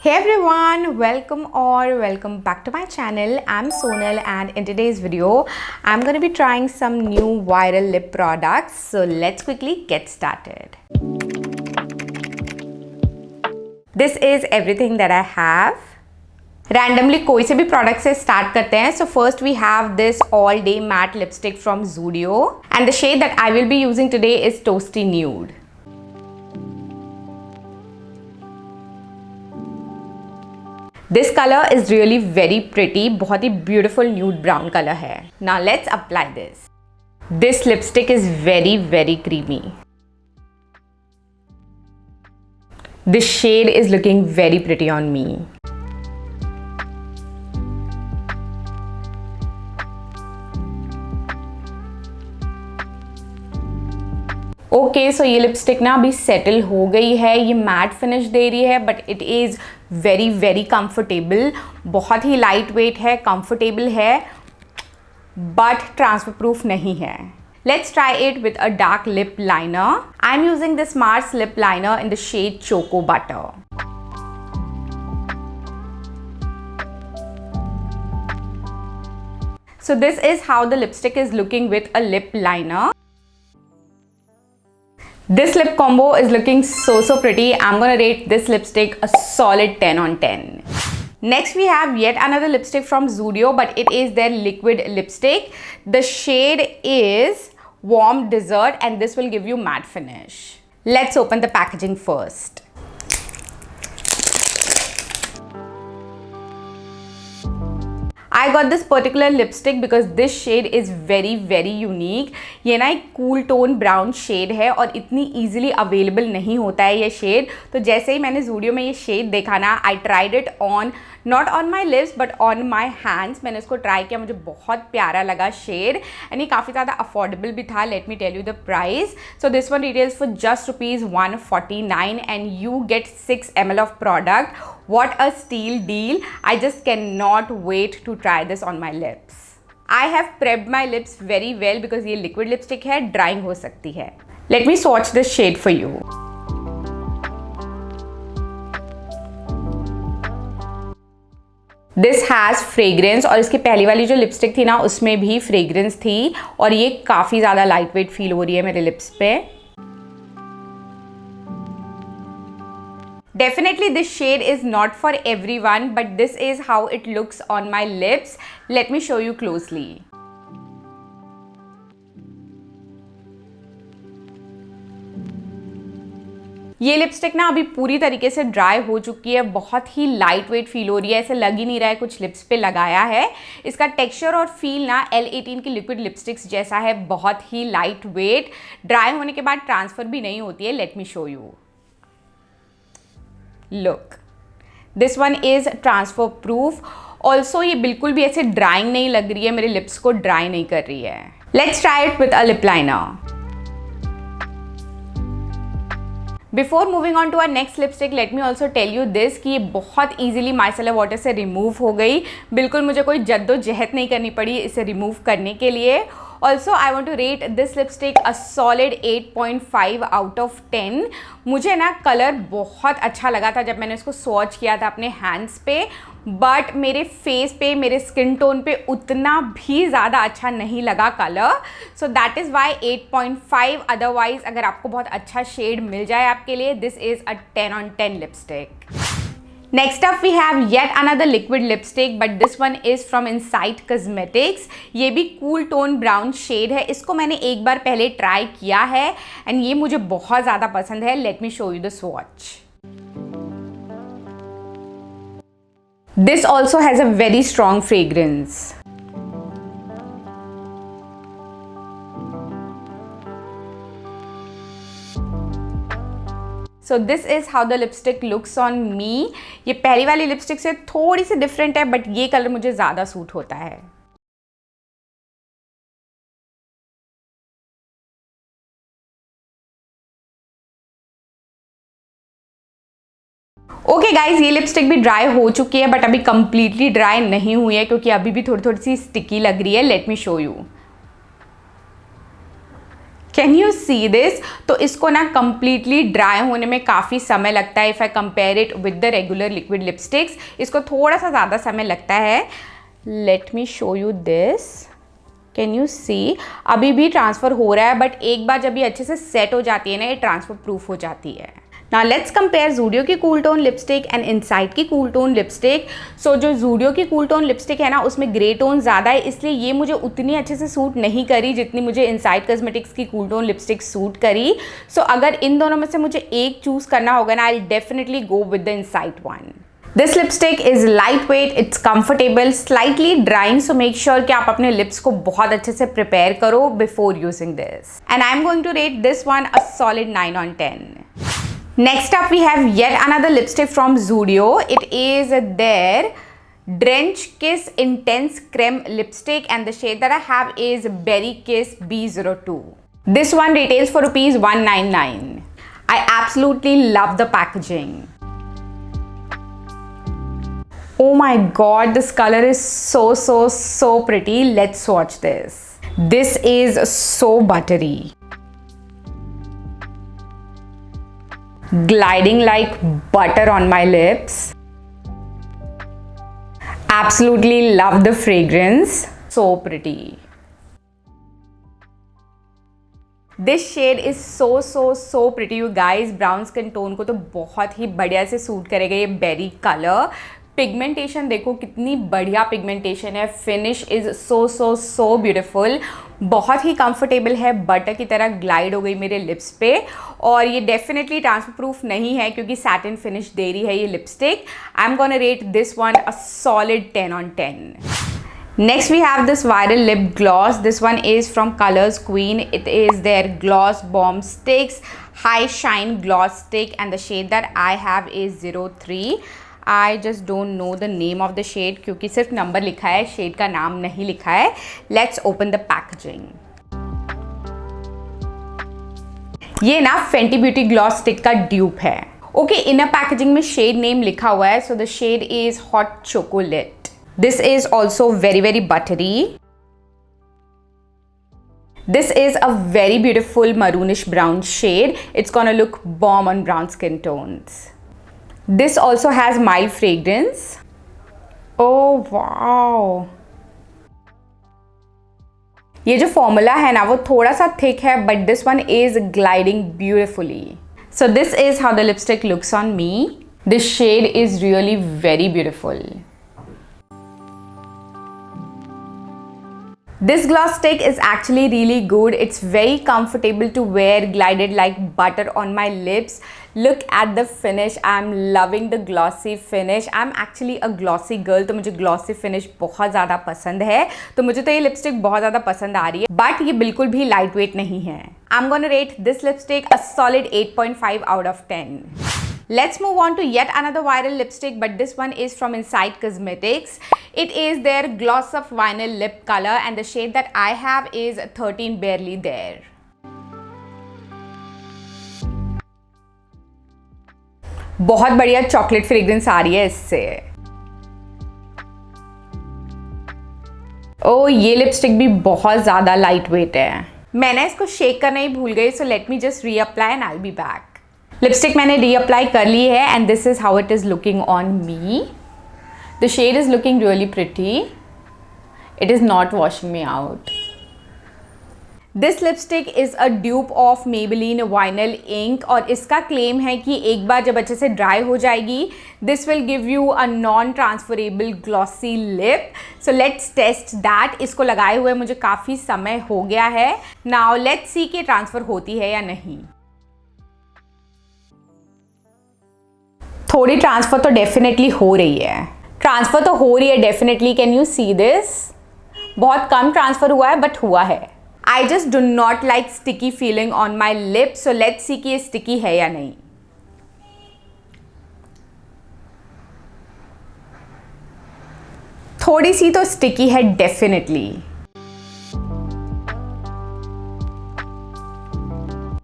Hey everyone, welcome back to my channel. I'm Sonal and in today's video, I'm going to be trying some new viral lip products. So let's quickly get started. This is everything that I have. Randomly कोई से भी product से start करते हैं. So first we have this all day matte lipstick from Zudio and the shade that I will be using today is Toasty Nude. This color is really very pretty, बहुत ही beautiful nude brown color है. Now let's apply this. This lipstick is very creamy. This shade is looking very pretty on me. Okay so ये lipstick ना अभी settle हो गई है. ये matte finish दे रही है but it is very comfortable. बहुत ही लाइट वेट है, कंफर्टेबल है बट ट्रांसफर प्रूफ नहीं है. Let's try it with a dark lip liner. I am using this Mars lip liner in the shade choco butter. So this is how the lipstick is looking with a lip liner. This lip combo is looking so pretty. I'm gonna rate this lipstick a solid 10 on 10. Next we have yet another lipstick from Zudio, but it is their liquid lipstick. The shade is Warm Dessert and this will give you matte finish. Let's open the packaging first. I got this particular lipstick because this shade is very unique. ये ना एक cool tone brown shade है और इतनी easily available नहीं होता है ये शेड. तो जैसे ही मैंने Zudio में ये शेड देखा ना, I tried it on not on my lips but on my hands. मैंने इसको ट्राई किया, मुझे बहुत प्यारा लगा शेड एंड ये काफ़ी ज़्यादा अफोर्डेबल भी था. Let me tell you the price. So this one retails for just ₹149 and you get 6 ml of product. What a steal deal. I just cannot wait to try this on my lips. I have prepped my lips very well because ये liquid lipstick है, drying हो सकती है. Let me swatch this shade for you. This has fragrance और इसकी पहली वाली जो लिपस्टिक थी ना उसमें भी fragrance थी और ये काफ़ी ज़्यादा लाइट वेट फील हो रही है मेरे लिप्स पे. Definitely this shade is not for everyone, but this is how it looks on my lips. Let me show you closely. ये लिपस्टिक ना अभी पूरी तरीके से ड्राई हो चुकी है. बहुत ही लाइट वेट फील हो रही है, ऐसे लग ही नहीं रहा है कुछ लिप्स पे लगाया है. इसका टेक्सचर और फील ना L18 की लिक्विड लिपस्टिक्स जैसा है, बहुत ही लाइट वेट. ड्राई होने के बाद ट्रांसफर भी नहीं होती है. Let me show you. Look, this one is transfer proof. Also ये बिल्कुल भी ऐसे ड्राइंग नहीं लग रही है, मेरे लिप्स को ड्राई नहीं कर रही है. Let's try it with a lip liner. Before moving on to our next lipstick, let me also tell you this कि ये बहुत easily micellar water से remove हो गई. बिल्कुल मुझे कोई जद्दोजहद नहीं करनी पड़ी इसे remove करने के लिए. Also, I want to rate this lipstick a solid 8.5 out of 10. मुझे ना कलर बहुत अच्छा लगा था जब मैंने इसको स्वॉच किया था अपने हैंड्स पे, बट मेरे फेस पे, मेरे स्किन टोन पे उतना भी ज़्यादा अच्छा नहीं लगा colour. So that is why 8.5. Otherwise अगर आपको बहुत अच्छा शेड मिल जाए आपके लिए, this is a 10 on 10 lipstick. Next up we have yet another liquid lipstick but this one is from Insight Cosmetics. ये भी cool tone brown shade है. इसको मैंने एक बार पहले ट्राई किया है and ये मुझे बहुत ज़्यादा पसंद है. Let me show you the swatch. This also has a very strong fragrance. So this is how the lipstick looks on me. ये पहली वाली लिपस्टिक से थोड़ी सी डिफरेंट है बट ये कलर मुझे ज़्यादा सूट होता है. ओके गाइज, ये लिपस्टिक भी ड्राई हो चुकी है बट अभी कंप्लीटली ड्राई नहीं हुई है क्योंकि अभी भी थोड़ी सी स्टिकी लग रही है. Let me show you. Can you see this? तो इसको ना कम्प्लीटली ड्राई होने में काफ़ी समय लगता है। If I compare it with the regular liquid lipsticks, इसको थोड़ा सा ज़्यादा समय लगता है। Let me show you this. Can you see? अभी भी ट्रांसफ़र हो रहा है, बट एक बार जब ये अच्छे से सेट हो जाती है ना, ये ट्रांसफ़र प्रूफ हो जाती है। Now let's compare Zudio की cool tone lipstick and inside की कूल टोन लिपस्टिक। सो जो Zudio की कूल टोन लिपस्टिक है ना, उसमें ग्रे टोन ज़्यादा है, इसलिए ये मुझे उतनी अच्छे से सूट नहीं करी जितनी मुझे इनसाइड कॉस्मेटिक्स की कूल टोन लिपस्टिक सूट करी। सो अगर इन दोनों में से मुझे एक चूज़ करना होगा ना, I definitely go with the inside one. This lipstick is light weight, it's comfortable, slightly drawing, so make sure कि आप अपने लिप्स को बहुत अच्छे से प्रिपेयर करो before using this. And I am going to rate this one a solid 9/10। Next up we have yet another lipstick from Zudio. It is their Drench Kiss Intense Creme Lipstick and the shade that I have is Berry Kiss B02. This one retails for rupees 199. I absolutely love the packaging. Oh my god, this color is so pretty. Let's swatch this. This is so buttery. Gliding like butter on my lips. Absolutely love the fragrance. So pretty. This shade is so pretty you guys. Brown skin tone को तो बहुत ही बढ़िया से suit करेगा ये berry colour. Pigmentation देखो कितनी बढ़िया पिगमेंटेशन है। Finish is so beautiful. बहुत ही कंफर्टेबल है, बटर की तरह ग्लाइड हो गई मेरे लिप्स पे। और ये डेफिनेटली ट्रांसफर प्रूफ नहीं है क्योंकि सैटिन फिनिश दे रही है ये lipstick. I am gonna rate this one a solid 10/10। Next we have this viral lip gloss. This one is from Colors Queen. It is their Gloss Bomb Sticks High Shine Gloss Stick and the shade that I have is 03. I just don't know the name of the shade क्योंकि सिर्फ number लिखा है, shade का नाम नहीं लिखा है। Let's open the packaging. ये ना Fenty Beauty Gloss Stick का ड्यूप है। ओके, इनर पैकेजिंग में शेड नेम लिखा हुआ है। So the shade is Hot Chocolate. This is also very buttery. This is a very beautiful maroonish brown shade. It's gonna look bomb on brown skin tones. This also has mild fragrance. Oh wow! ये जो formula है ना वो थोड़ा सा thick है, but this one is gliding beautifully. So this is how the lipstick looks on me. This shade is really very beautiful. This gloss stick is actually really good. It's very comfortable to wear, glided like butter on my lips. Look at the finish. I'm loving the glossy finish. I'm actually a glossy girl, तो मुझे glossy finish बहुत ज़्यादा पसंद है। तो मुझे तो ये लिपस्टिक बहुत ज़्यादा पसंद आ रही है, बट ये बिल्कुल भी लाइट वेट नहीं है। I'm gonna rate this lipstick a solid 8.5 out of 10. Let's move on to yet another viral lipstick, but this one is from Inside Cosmetics. It is their Gloss Up Vinyl Lip Color and the shade that I have is 13 Barely There. बहुत बढ़िया chocolate fragrance आ रही है इससे। ओ, ये lipstick भी बहुत ज़्यादा light weight है। मैंने इसको शेक करना ही भूल गई, so let me just reapply and I will be back. Lipstick मैंने रीअप्लाई कर ली है and this is how it is looking on me. The shade is looking really pretty. It is not washing me out. This lipstick is a dupe of Maybelline vinyl ink और इसका claim है कि एक बार जब अच्छे से dry हो जाएगी this will give you a non transferable glossy lip. So let's test that. इसको लगाए हुए मुझे काफ़ी समय हो गया है। नाउ लेट्स सी कि ट्रांसफ़र होती है या नहीं। थोड़ी ट्रांसफ़र तो डेफिनेटली हो रही है। ट्रांसफ़र तो हो रही है definitely. Can you see this? बहुत कम ट्रांसफ़र हुआ है बट हुआ है। I just do not like sticky feeling on my lips, so let's see कि ये स्टिकी है या नहीं। थोड़ी सी तो स्टिकी है डेफिनेटली।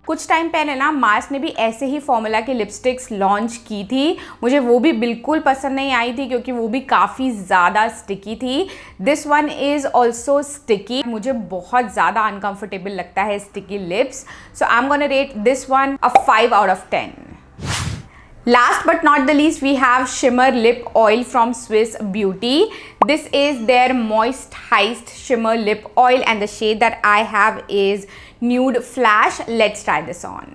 कुछ टाइम पहले ना मार्स ने भी ऐसे ही फॉर्मूला की लिपस्टिक्स लॉन्च की थी, मुझे वो भी बिल्कुल पसंद नहीं आई थी क्योंकि वो भी काफ़ी ज़्यादा स्टिकी थी। This one is also sticky, मुझे बहुत ज़्यादा अनकंफर्टेबल लगता है sticky lips, so I am gonna rate this one a 5 out of 10. Last but not the least, we have Shimmer Lip Oil from Swiss Beauty. This is their Moist Heist Shimmer Lip Oil and the shade that I have is Nude Flash. Let's try this on.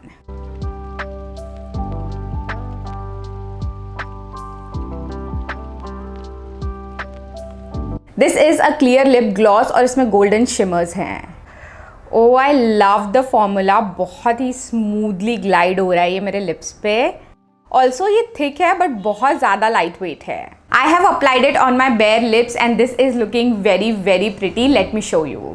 This is a clear lip gloss और इसमें golden shimmers हैं। Oh, I love the formula, बहुत ही smoothly glide हो रहा है ये मेरे lips पे। ऑल्सो ये थिक है बट बहुत ज़्यादा लाइट वेट है। I have applied it on my bare lips and this is looking very very pretty. Let me show you.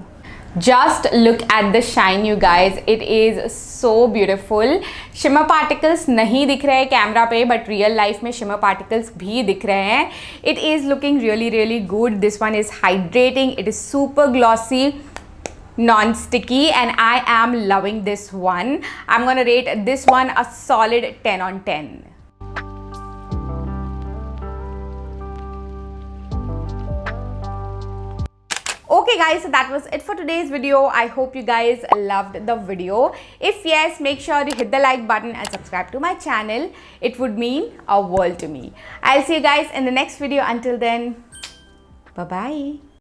Just look at the shine you guys, it is so beautiful. Shimmer particles नहीं दिख रहे हैं camera पे but real life में shimmer particles भी दिख रहे हैं। It is looking really really good. This one is hydrating, it is super glossy, non-sticky, and I am loving this one. I'm gonna rate this one a solid 10 on 10. Okay guys, so that was it for today's video. I hope you guys loved the video. If yes, make sure you hit the like button and subscribe to my channel. It would mean a world to me. I'll see you guys in the next video. Until then, bye bye.